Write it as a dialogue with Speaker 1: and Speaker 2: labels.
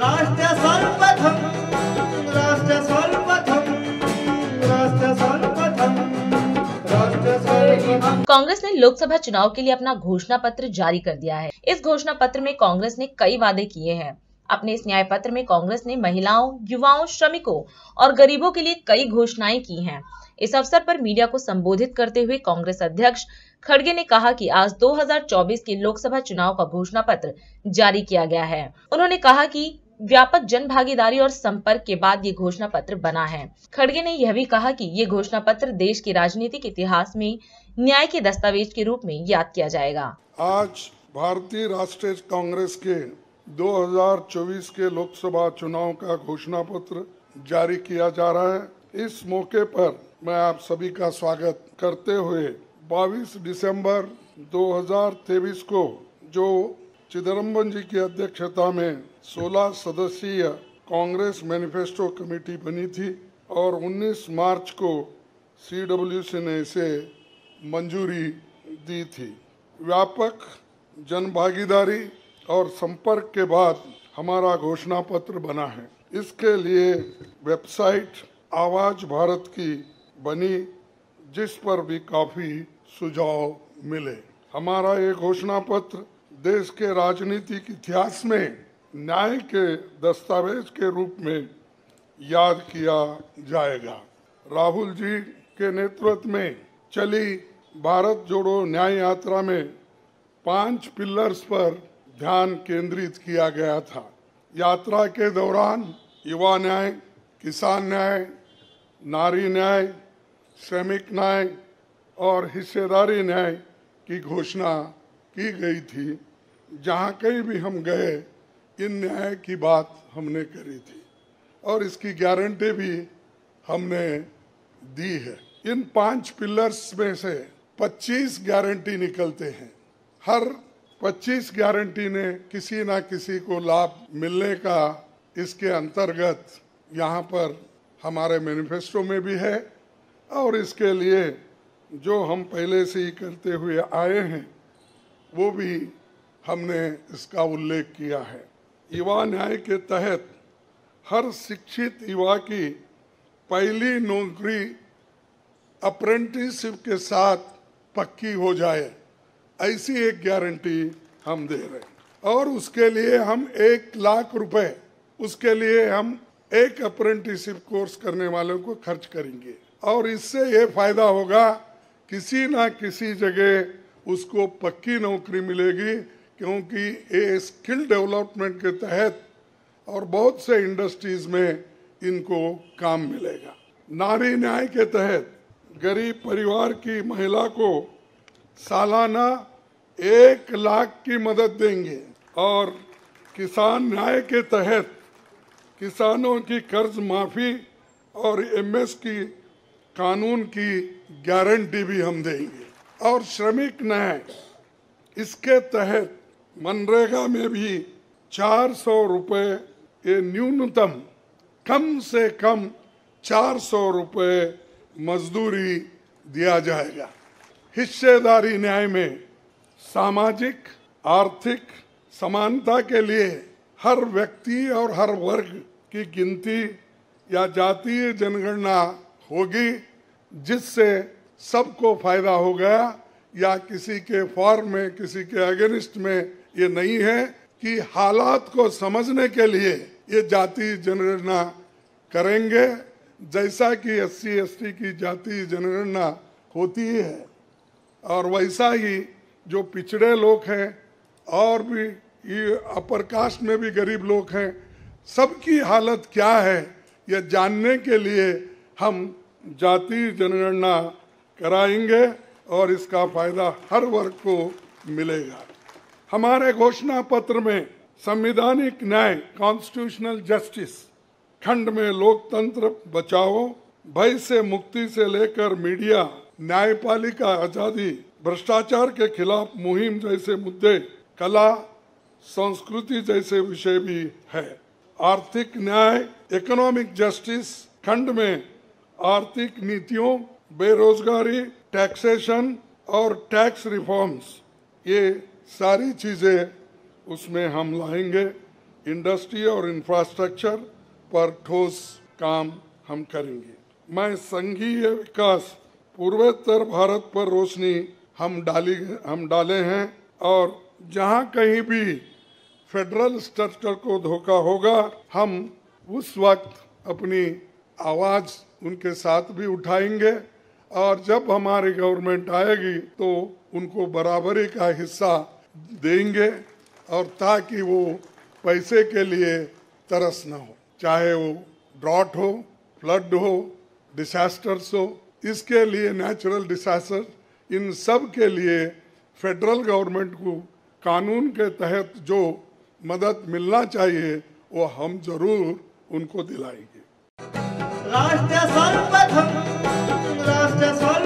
Speaker 1: राष्ट्र सर्वप्रथम, राष्ट्र सर्वप्रथम, राष्ट्र सर्वप्रथम, राष्ट्र सर्वप्रथम।
Speaker 2: कांग्रेस ने लोकसभा चुनाव के लिए अपना घोषणा पत्र जारी कर दिया है। इस घोषणा पत्र में कांग्रेस ने कई वादे किए हैं। अपने इस न्याय पत्र में कांग्रेस ने महिलाओं, युवाओं, श्रमिकों और गरीबों के लिए कई घोषणाएं की हैं। इस अवसर पर मीडिया को संबोधित करते हुए कांग्रेस अध्यक्ष खड़गे ने कहा कि आज 2024 के लोकसभा चुनाव का घोषणा पत्र जारी किया गया है। उन्होंने कहा कि व्यापक जन भागीदारी और संपर्क के बाद ये घोषणा पत्र बना है। खड़गे ने यह भी कहा कि ये घोषणा पत्र देश के राजनीतिक इतिहास में न्याय के दस्तावेज के रूप में याद किया जाएगा।
Speaker 3: आज भारतीय राष्ट्रीय कांग्रेस के 2024 के लोकसभा चुनाव का घोषणा पत्र जारी किया जा रहा है। इस मौके पर मैं आप सभी का स्वागत करते हुए 22 दिसंबर 2023 को जो चिदंबरम जी की अध्यक्षता में 16 सदस्यीय कांग्रेस मैनिफेस्टो कमेटी बनी थी और 19 मार्च को CWC ने इसे मंजूरी दी थी। व्यापक जन भागीदारी और संपर्क के बाद हमारा घोषणा पत्र बना है। इसके लिए वेबसाइट आवाज भारत की बनी, जिस पर भी काफी सुझाव मिले। हमारा ये घोषणा पत्र देश के राजनीतिक इतिहास में न्याय के दस्तावेज के रूप में याद किया जाएगा। राहुल जी के नेतृत्व में चली भारत जोड़ो न्याय यात्रा में 5 पिलर्स पर ध्यान केंद्रित किया गया था। यात्रा के दौरान युवा न्याय, किसान न्याय, नारी न्याय, श्रमिक न्याय और हिस्सेदारी न्याय की घोषणा की गई थी। जहाँ कहीं भी हम गए इन न्याय की बात हमने करी थी और इसकी गारंटी भी हमने दी है। इन 5 पिलर्स में से 25 गारंटी निकलते हैं। हर 25 गारंटी ने किसी ना किसी को लाभ मिलने का इसके अंतर्गत यहाँ पर हमारे मैनिफेस्टो में भी है और इसके लिए जो हम पहले से ही करते हुए आए हैं वो भी हमने इसका उल्लेख किया है। युवा न्याय के तहत हर शिक्षित युवा की पहली नौकरी अप्रेंटिसशिप के साथ पक्की हो जाए, ऐसी एक गारंटी हम दे रहे हैं और उसके लिए हम 1 लाख रुपए उसके लिए हम एक अप्रेंटिसशिप कोर्स करने वालों को खर्च करेंगे और इससे ये फायदा होगा, किसी ना किसी जगह उसको पक्की नौकरी मिलेगी, क्योंकि ये स्किल डेवलपमेंट के तहत और बहुत से इंडस्ट्रीज में इनको काम मिलेगा। नारी न्याय के तहत गरीब परिवार की महिला को सालाना 1 लाख की मदद देंगे और किसान न्याय के तहत किसानों की कर्ज माफी और MS की कानून की गारंटी भी हम देंगे। और श्रमिक न्याय, इसके तहत मनरेगा में भी 400 रुपए ये न्यूनतम, कम से कम 400 रुपए मजदूरी दिया जाएगा। हिस्सेदारी न्याय में सामाजिक आर्थिक समानता के लिए हर व्यक्ति और हर वर्ग की गिनती या जातीय जनगणना होगी, जिससे सबको फायदा होगा या किसी के फॉर में किसी के अगेंस्ट में ये नहीं है कि हालात को समझने के लिए ये जातीय जनगणना करेंगे, जैसा कि SC ST की जातीय जनगणना होती है और वैसा ही जो पिछड़े लोग हैं और भी ये अपर कास्ट में भी गरीब लोग हैं, सबकी हालत क्या है ये जानने के लिए हम जातीय जनगणना कराएंगे और इसका फायदा हर वर्ग को मिलेगा। हमारे घोषणा पत्र में संवैधानिक न्याय, कॉन्स्टिट्यूशनल जस्टिस खंड में लोकतंत्र बचाओ, भय से मुक्ति से लेकर मीडिया, न्यायपालिका आजादी, भ्रष्टाचार के खिलाफ मुहिम जैसे मुद्दे, कला संस्कृति जैसे विषय भी है। आर्थिक न्याय, इकोनॉमिक जस्टिस खंड में आर्थिक नीतियों, बेरोजगारी, टैक्सेशन और टैक्स रिफॉर्म्स, ये सारी चीजें उसमें हम लाएंगे इंडस्ट्री और इंफ्रास्ट्रक्चर पर ठोस काम हम करेंगे। मैं संघीय विकास पूर्वोत्तर भारत पर रोशनी हम डाले हैं और जहां कहीं भी फेडरल स्ट्रक्चर को धोखा होगा हम उस वक्त अपनी आवाज उनके साथ भी उठाएंगे और जब हमारी गवर्नमेंट आएगी तो उनको बराबरी का हिस्सा देंगे और ताकि वो पैसे के लिए तरस न हो, चाहे वो ड्रॉट हो, फ्लड हो, डिसास्टर्स हो। इसके लिए नेचुरल डिसास्टर, इन सब के लिए फेडरल गवर्नमेंट को कानून के तहत जो मदद मिलना चाहिए वो हम जरूर उनको दिलाएंगे।
Speaker 1: राष्ट्र सर्वप्रथम, राष्ट्र सर्वप्रथम।